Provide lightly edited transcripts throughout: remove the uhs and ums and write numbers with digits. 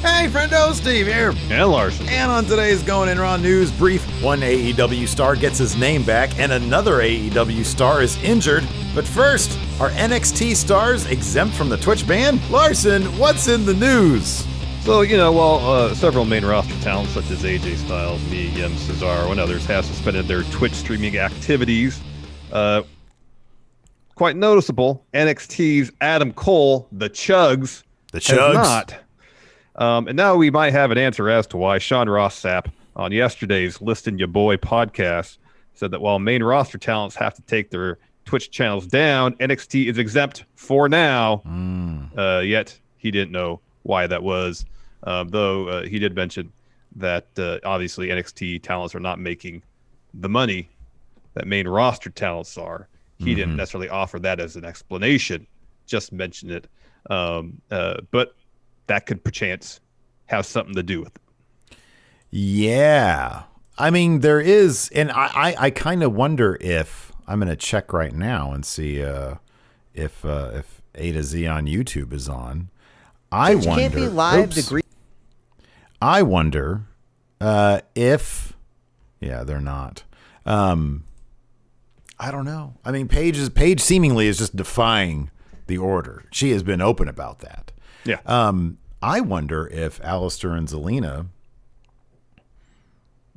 Hey, Friendo, Steve here. And Larson. And on today's Going In Raw news brief, one AEW star gets his name back and another AEW star is injured. But first, are NXT stars exempt from the Twitch ban? Larson, what's in the news? So, while several main roster talents such as AJ Styles, Mia Yim, Cesaro, and others have suspended their Twitch streaming activities, quite noticeable, NXT's Adam Cole, the Chugs, has not. And now we might have an answer as to why Sean Ross Sapp on yesterday's Listin' Ya Boy podcast said that while main roster talents have to take their Twitch channels down, NXT is exempt for now. Yet he didn't know why that was, though he did mention that obviously NXT talents are not making the money that main roster talents are. He didn't necessarily offer that as an explanation, just mentioned it. But that could perchance have something to do with it. Yeah. I mean, there is, and I kind of wonder if, I'm going to check right now and see if A to Z on YouTube is on. I wonder. Can't be live. I wonder if, yeah, they're not. I don't know. I mean, Paige seemingly is just defying the order. She has been open about that. Yeah. I wonder if Alistair and Zelina,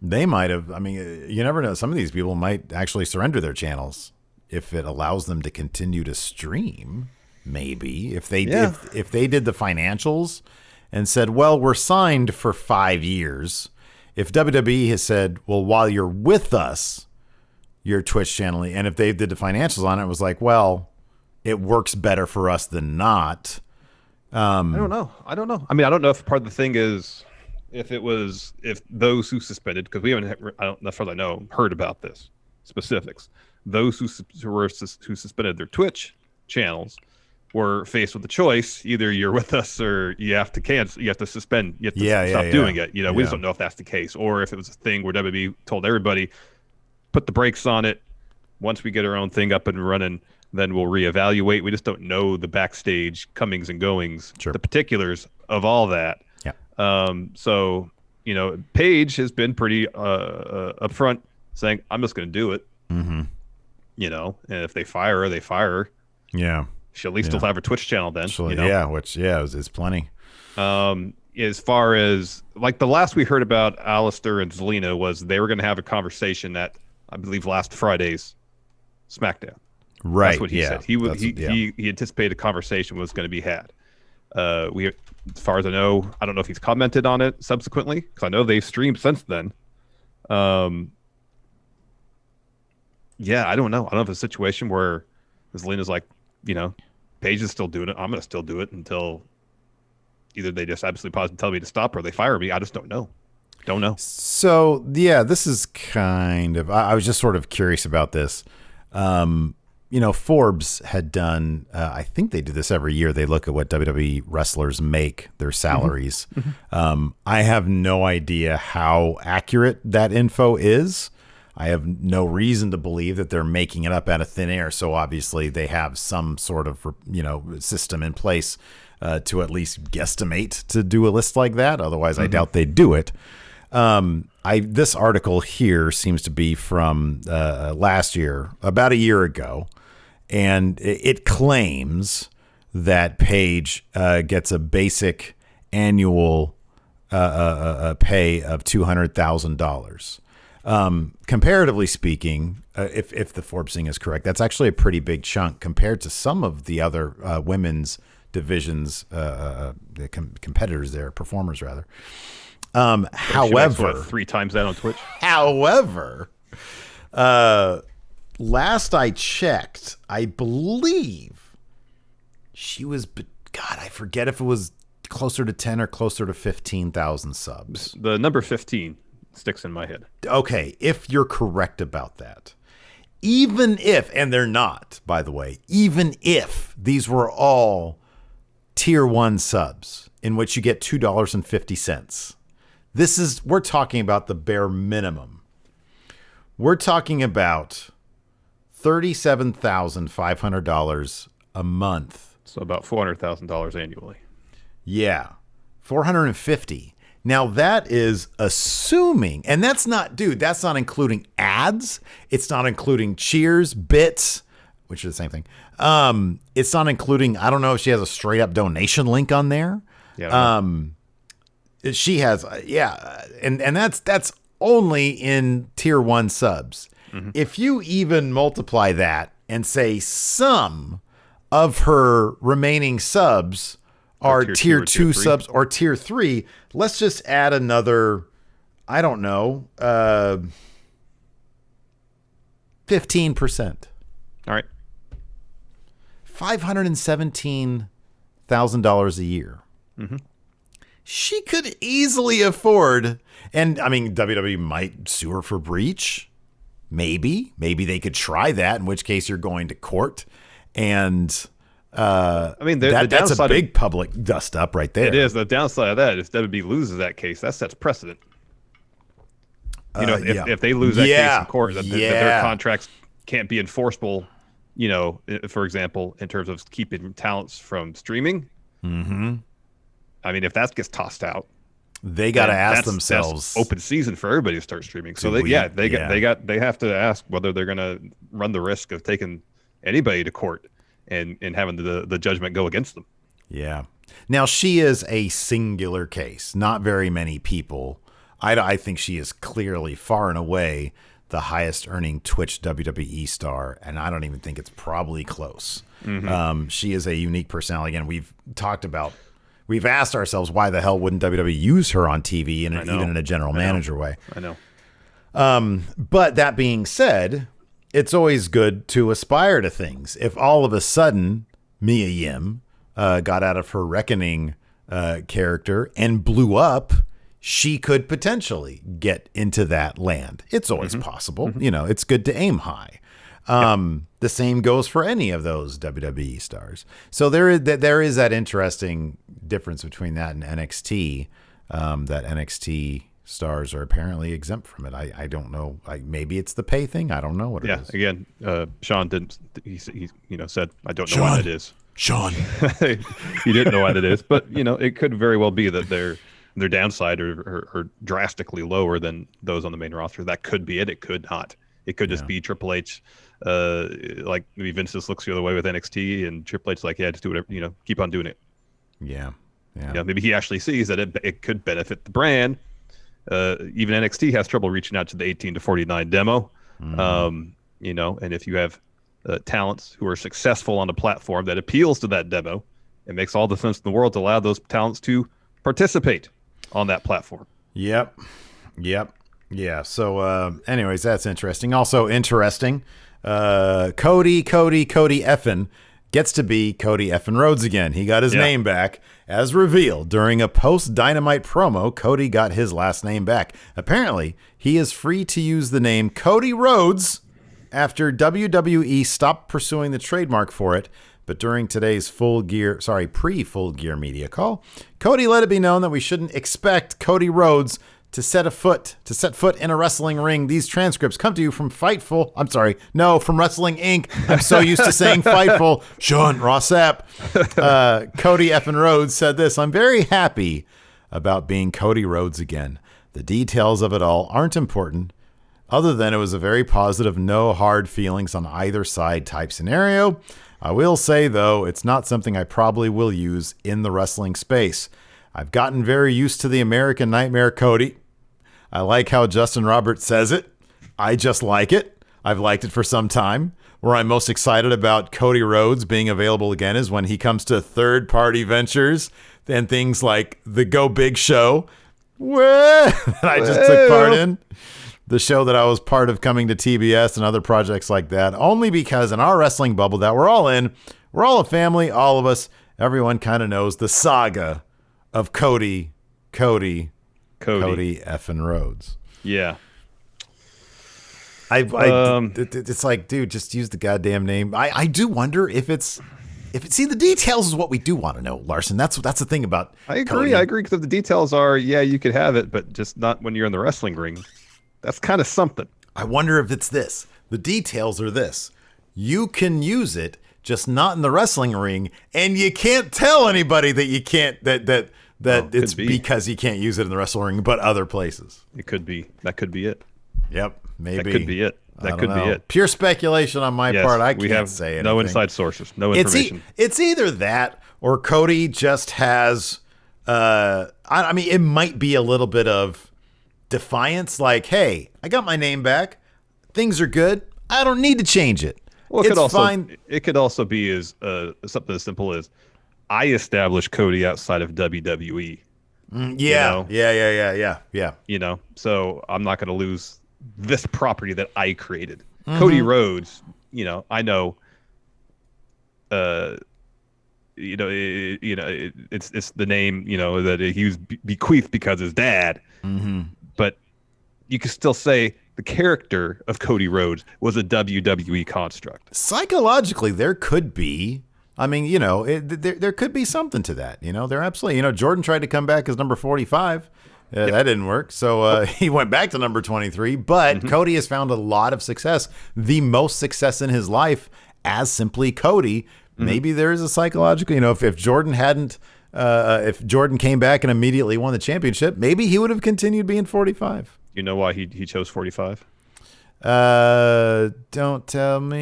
they might have, I mean, you never know. Some of these people might actually surrender their channels if it allows them to continue to stream. Maybe if they if they did the financials and said, well, we're signed for 5 years. If WWE has said, well, while you're with us, your Twitch channel, and if they did the financials on it, it was like, well, it works better for us than not. I don't know. I mean, I don't know if part of the thing is if those who suspended, because we haven't, I don't, as far as I know, heard about this specifics. Those who suspended their Twitch channels were faced with a choice: either you're with us or you have to cancel. You have to suspend. You have to stop doing it. We just don't know if that's the case, or if it was a thing where WWE told everybody, put the brakes on it. Once we get our own thing up and running, then we'll reevaluate. We just don't know the backstage comings and goings, the particulars of all that. Yeah. So, Paige has been pretty upfront, saying, I'm just going to do it. Mm-hmm. And if they fire her, they fire her. Yeah. She'll at least still have her Twitch channel then. Yeah, which, is plenty. As far as, like, the last we heard about Alistair and Zelina was they were going to have a conversation at, I believe, last Friday's SmackDown. Right. That's what he said. He anticipated a conversation was going to be had. As far as I don't know if he's commented on it subsequently, because I know they've streamed since then. Yeah, I don't know. I don't know if it's a situation where Zelina's like, Paige is still doing it. I'm going to still do it until either they just absolutely positively tell me to stop or they fire me. I just don't know. Don't know. So, yeah, this is kind of, I was just sort of curious about this. Forbes had done, I think they do this every year. They look at what WWE wrestlers make, their salaries. Mm-hmm. I have no idea how accurate that info is. I have no reason to believe that they're making it up out of thin air. So obviously they have some sort of, system in place to at least guesstimate to do a list like that. Otherwise, I doubt they'd do it. This article here seems to be from last year, about a year ago, and it claims that Paige gets a basic annual pay of $200,000. Comparatively speaking, if the Forbes thing is correct, that's actually a pretty big chunk compared to some of the other women's divisions, competitors there, performers rather. However, 3 times that on Twitch. However, last I checked, I believe she was, God, I forget if it was closer to 10 or closer to 15,000 subs. The number 15 sticks in my head. Okay, if you're correct about that. Even if, and they're not, by the way, even if these were all tier 1 subs in which you get $2.50. We're talking about the bare minimum. We're talking about $37,500 a month. So about $400,000 annually. Yeah. $450. Now that is assuming, and that's not including ads. It's not including cheers, bits, which is the same thing. It's not including, I don't know if she has a straight up donation link on there. Yeah. She has, and that's only in tier 1 subs. Mm-hmm. If you even multiply that and say some of her remaining subs are tier 2 subs or tier 3, let's just add another, I don't know, 15%. All right. $517,000 a year. Mm-hmm. She could easily afford, and I mean, WWE might sue her for breach. Maybe they could try that, in which case you're going to court. And I mean, that's a big public dust up right there. It is. The downside of that is WWE loses that case. That sets precedent. If they lose that case in court, that their contracts can't be enforceable, for example, in terms of keeping talents from streaming. Mm-hmm. I mean, if that gets tossed out, they got to ask themselves. That's open season for everybody to start streaming. So they have to ask whether they're going to run the risk of taking anybody to court and having the judgment go against them. Yeah. Now she is a singular case. Not very many people. I think she is clearly far and away the highest earning Twitch WWE star, and I don't even think it's probably close. Mm-hmm. She is a unique personality. Again, we've asked ourselves, why the hell wouldn't WWE use her on TV even in a general manager way? I know. But that being said, it's always good to aspire to things. If all of a sudden Mia Yim got out of her Reckoning character and blew up, she could potentially get into that land. It's always possible. Mm-hmm. It's good to aim high. The same goes for any of those WWE stars. So there is that interesting difference between that and NXT, that NXT stars are apparently exempt from it. I don't know. Maybe it's the pay thing. I don't know what it is. Yeah, again, Sean didn't, he said, I don't know what it is. Sean. He didn't know what it is, but it could very well be that their downside are drastically lower than those on the main roster. That could be it. It could not. It could just be Triple H. Like maybe Vince just looks the other way with NXT, and Triple H like, just do whatever, keep on doing it. Yeah. Maybe he actually sees that it could benefit the brand. Even NXT has trouble reaching out to the 18 to 49 demo. Mm-hmm. And if you have talents who are successful on a platform that appeals to that demo, it makes all the sense in the world to allow those talents to participate on that platform. Yep. Yeah. So, anyways, that's interesting. Also interesting. Cody Effin gets to be Cody Effin Rhodes again. He got his name back. As revealed during a post-Dynamite promo, Cody got his last name back. Apparently, he is free to use the name Cody Rhodes after WWE stopped pursuing the trademark for it. But during today's pre-Full Gear media call, Cody let it be known that we shouldn't expect Cody Rhodes to set foot in a wrestling ring. These transcripts come to you from from Wrestling Inc. I'm so used to saying Fightful. Sean Rossap. Cody Effin Rhodes said this: I'm very happy about being Cody Rhodes again. The details of it all aren't important, other than it was a very positive, no hard feelings on either side type scenario. I will say, though, it's not something I probably will use in the wrestling space. I've gotten very used to the American Nightmare Cody. I like how Justin Roberts says it. I just like it. I've liked it for some time. Where I'm most excited about Cody Rhodes being available again is when he comes to third-party ventures and things like the Go Big Show, that I just took part in. The show that I was part of coming to TBS and other projects like that, only because in our wrestling bubble that we're all in, we're all a family, all of us, everyone kind of knows the saga of Cody Effin Rhodes. Yeah. It's like, dude, just use the goddamn name. I do wonder if the details is what we do want to know, Larson. That's the thing about I Cody. agree because if the details are, you could have it, but just not when you're in the wrestling ring. That's kind of something. I wonder if it's this. The details are this. You can use it, just not in the wrestling ring, and you can't tell anybody that you can't, that that it's because he can't use it in the wrestle ring, but other places. It could be. That could be it. Yep, maybe. That could be it. That could be it. Pure speculation on my part. I can't say anything. No inside sources. No information. It's either that or Cody just has. I mean, it might be a little bit of defiance. Like, hey, I got my name back. Things are good. I don't need to change it. Well, it could also be as something as simple as I established Cody outside of WWE. Yeah. You know, so I'm not going to lose this property that I created. Cody Rhodes, you know, I know, it's the name, you know, that he was bequeathed because his dad. But you can still say the character of Cody Rhodes was a WWE construct. Psychologically, there could be. I mean, you know, there could be something to that. You know, there absolutely. You know, Jordan tried to come back as number 45. That didn't work. So he went back to number 23. But Cody has found a lot of success, the most success in his life as simply Cody. Maybe there is a psychological, you know, if Jordan hadn't, if Jordan came back and immediately won the championship, maybe he would have continued being 45. You know why he chose 45? Don't tell me.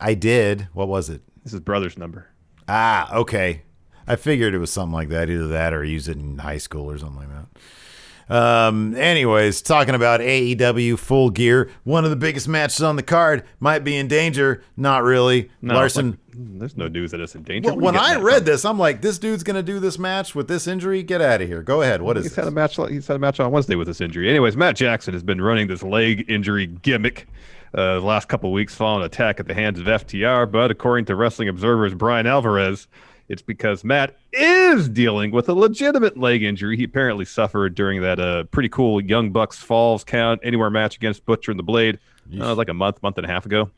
I did. What was it? This is brother's number. Ah, okay. I figured it was something like that. Either that or use it in high school or something like that. Anyways, talking about AEW Full Gear, one of the biggest matches on the card might be in danger. Not really. No, Larson. There's no news that it's in danger. Well, when I read this, I'm like, this dude's going to do this match with this injury? Get out of here. Go ahead. What is He's this? He's had a match on Wednesday with this injury. Anyways, Matt Jackson has been running this leg injury gimmick the last couple of weeks following an attack at the hands of FTR. But according to Wrestling Observer's Brian Alvarez, it's because Matt is dealing with a legitimate leg injury he apparently suffered during that pretty cool Young Bucks Falls Count Anywhere match against Butcher and the Blade like a month and a half ago.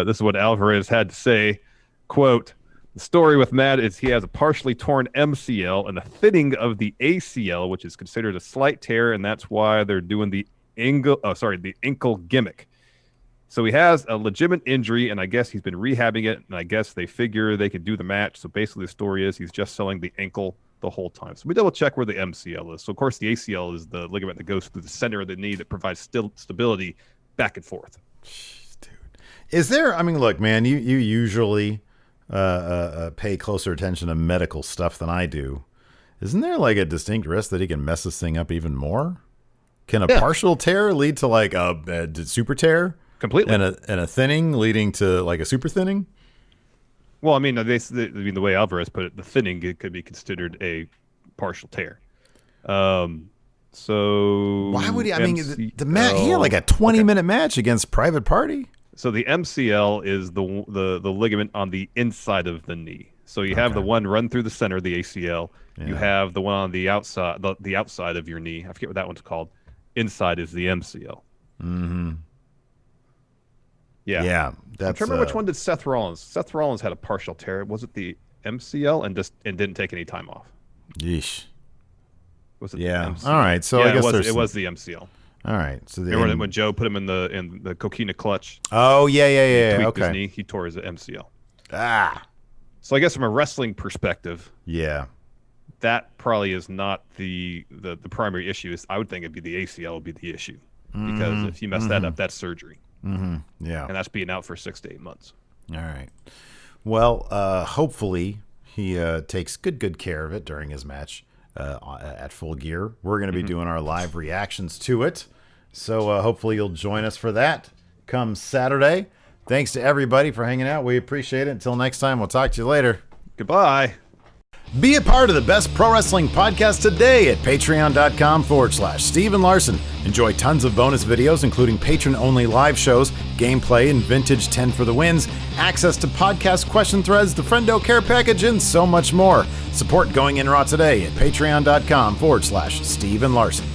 This is what Alvarez had to say. Quote, the story with Matt is he has a partially torn MCL and a thinning of the ACL, which is considered a slight tear, and that's why they're doing the ankle gimmick. So he has a legitimate injury, and I guess he's been rehabbing it, and I guess they figure they could do the match. So basically the story is he's just selling the ankle the whole time. So we double check where the MCL is. So, of course, the ACL is the ligament that goes through the center of the knee that provides stability back and forth. Jeez, dude. Is there, I mean, look, man, you usually pay closer attention to medical stuff than I do. Isn't there like a distinct risk that he can mess this thing up even more? Can a partial tear lead to like a super tear? Completely. And a thinning leading to like a super thinning? Well, I mean, the way Alvarez put it, the thinning could be considered a partial tear. So why would he? I mean, the match, he had like a 20-minute match against Private Party. So the MCL is the ligament on the inside of the knee. So you have the one run through the center of the ACL. Yeah. You have the one on the outside, the outside of your knee. I forget what that one's called. Inside is the MCL. Yeah. I'm trying to remember which one did Seth Rollins. Seth Rollins had a partial tear. Was it the MCL and didn't take any time off? Yeesh. Was it the MCL? All right. So I guess it was the MCL. All right. So remember when Joe put him in the coquina clutch? Oh yeah. He tweaked his knee. He tore his MCL. So I guess from a wrestling perspective, that probably is not the primary issue. I would think it'd be the ACL would be the issue because if you mess that up, that's surgery. Yeah, and that's being out for 6 to 8 months. All right. Well, hopefully he takes good care of it during his match at Full Gear. We're going to be doing our live reactions to it, so hopefully you'll join us for that come Saturday. Thanks to everybody for hanging out. We appreciate it. Until next time, we'll talk to you later. Goodbye. Be a part of the best pro wrestling podcast today at patreon.com/Steven Larson. Enjoy tons of bonus videos, including patron-only live shows, gameplay, and vintage 10 for the wins, access to podcast question threads, the Friendo Care Package, and so much more. Support Going In Raw today at patreon.com/Steven Larson.